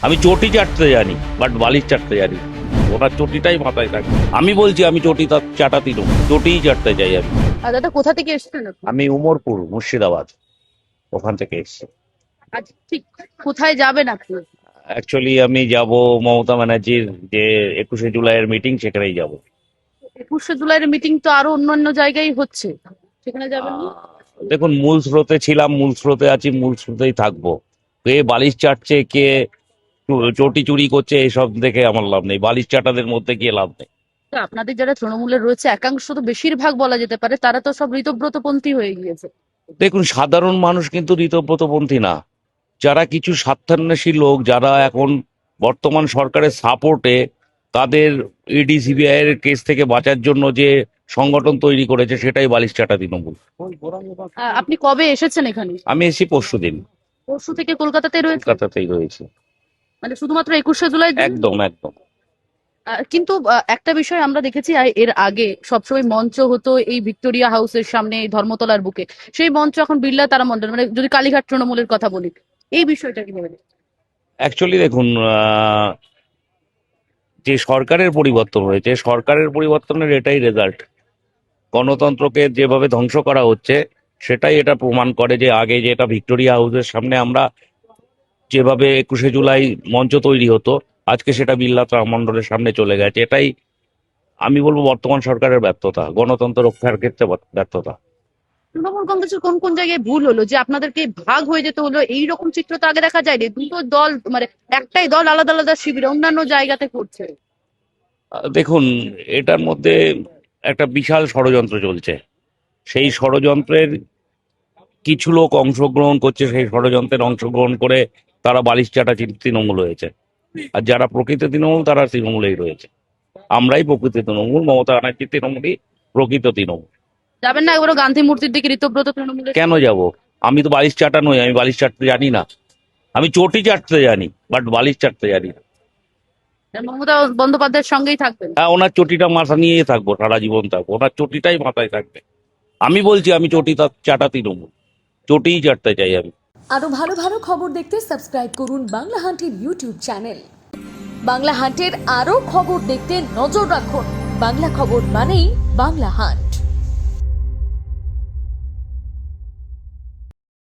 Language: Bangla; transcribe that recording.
আমি চটি চাটতে জানি, বাট বালিশ চাটতে জানি না। ওনার চটিটাই মাথায় থাকে। আমি বলছি আমি চটি চাটা তৃণমূল, চটিই চাটতে চাই আমি। দাদা কোথা থেকে এসেছেন আপনি? আমি উমরপুর, মুর্শিদাবাদ, ওখান থেকে এসেছি। আজ ঠিক কোথায় যাবেন আপনি? অ্যাকচুয়ালি আমি যাব মমতা ব্যানার্জির যে 21শে জুলাইয়ের মিটিং, সেখানেই যাব। 21শে জুলাইয়ের মিটিং তো আরো অন্যান্য জায়গায় হচ্ছে, সেখানে যাবেন না? দেখুন, মূল স্রোতে ছিলাম, মূল স্রোতে আছি, মূল স্রোতেই থাকবো। কে বালিশ চাটছে, কে চটি চুরি করছে, এসব দেখে আমার লাভ নেই। বালিশ চাটাদের মধ্যে গিয়ে লাভ নেই। তো আপনাদের যারা তৃণমূলে রয়েছে একাংশ, তো বেশিরভাগ বলা যেতে পারে, তারা তো সব ঋতব্রতপন্থী হয়ে গিয়েছে। দেখুন, সাধারণ মানুষ কিন্তু ঋতব্রতপন্থী না। যারা কিছু স্বার্থান্বেষী লোক, যারা এখন বর্তমান সরকারের সাপোর্টে, তাদের ইডি সিবিআই এর কেস থেকে বাঁচার জন্য যে সংগঠন তৈরি করেছে, সেটাই বালিশ চাটা তৃণমূল। আপনি কবে এসেছেন এখানে? আমি এসেছি পরশুদিন, পরশু থেকে কলকাতাতে রয়েছে, কলকাতাতেই রয়েছি। মানে শুধুমাত্র 21শে জুলাই দিন? একদম একদম। কিন্তু একটা বিষয় আমরা দেখেছি, এর আগে সবসময় মঞ্চ হতো এই ভিক্টোরিয়া হাউসের সামনে, এই ধর্মতলার বুকে। সেই মঞ্চ এখন বিড়লা তারামণ্ডল, মানে যদি কালীঘাট তৃণমূলের কথা বলি, এই বিষয়টা কিভাবে দেখছেন? অ্যাকচুয়ালি দেখুন, যে সরকারের পরিবর্তন হয়েছে, সরকারের পরিবর্তনের এটাই রেজাল্ট। গণতন্ত্রকে যেভাবে ধ্বংস করা হচ্ছে, সেটাই এটা প্রমাণ করে যে আগে যেটা ভিক্টোরিয়া হাউসের সামনে আমরা যেভাবে 21শে জুলাই মঞ্চ তৈরি হতো, আজকে সেটা বিড়লা মণ্ডলের সামনে চলে গেছে। এটাই আমি বলবো বর্তমান সরকারের ব্যর্থতা, গণতন্ত্র রক্ষার ক্ষেত্রে ব্যর্থতা। তৃণমূল কংগ্রেসের কোন কোন জায়গায় ভুল হলো যে আপনাদেরকে ভাগ হয়ে যেতে হলো? এইরকম চিত্র তো আগে দেখা যায়নি, দুটো দল, মানে একটাই দল আলাদা আলাদা শিবিরে অন্যান্য জায়গাতে করছে। দেখুন, এটার মধ্যে একটা বিশাল ষড়যন্ত্র চলছে। সেই ষড়যন্ত্রের কিছু লোক অংশগ্রহণ করছে, সেই ষড়যন্ত্রের অংশগ্রহণ করে তারা বালিশ চাটা তৃণমূল হয়েছে। আর যারা প্রকৃত তৃণমূল, তারা তৃণমূলেই রয়েছে। আমরাই প্রকৃত তৃণমূল, মমতা ব্যানার্জি তৃণমূলই প্রকৃত তৃণমূল। যাবেন না একবারও গান্ধী মূর্তির দিকে, ঋতব্রত তৃণমূলের? কেন যাব? আমি তো বালিশ চাটা নই, আমি বালিশ চাটতে জানি না। আমি চটি চাটতে জানি, বাট বালিশ চাটতে জানি না। মমতা বন্দ্যোপাধ্যায়ের সঙ্গেই থাকবেন? হ্যাঁ, ওনার চটিটা মাথা নিয়েই থাকবো, সারা জীবন থাকবো, ওনার চটিটাই মাথায় থাকবে। আমি বলছি আমি চটি চাটা তৃণমূল, চটিই চাটতে চাই আমি। আরো ভালো ভালো খবর দেখতে সাবস্ক্রাইব করুন বাংলা হান্টের ইউটিউব চ্যানেল। বাংলা হান্টের আরো খবর দেখতে নজর রাখুন। বাংলা খবর মানেই বাংলা হান্ট।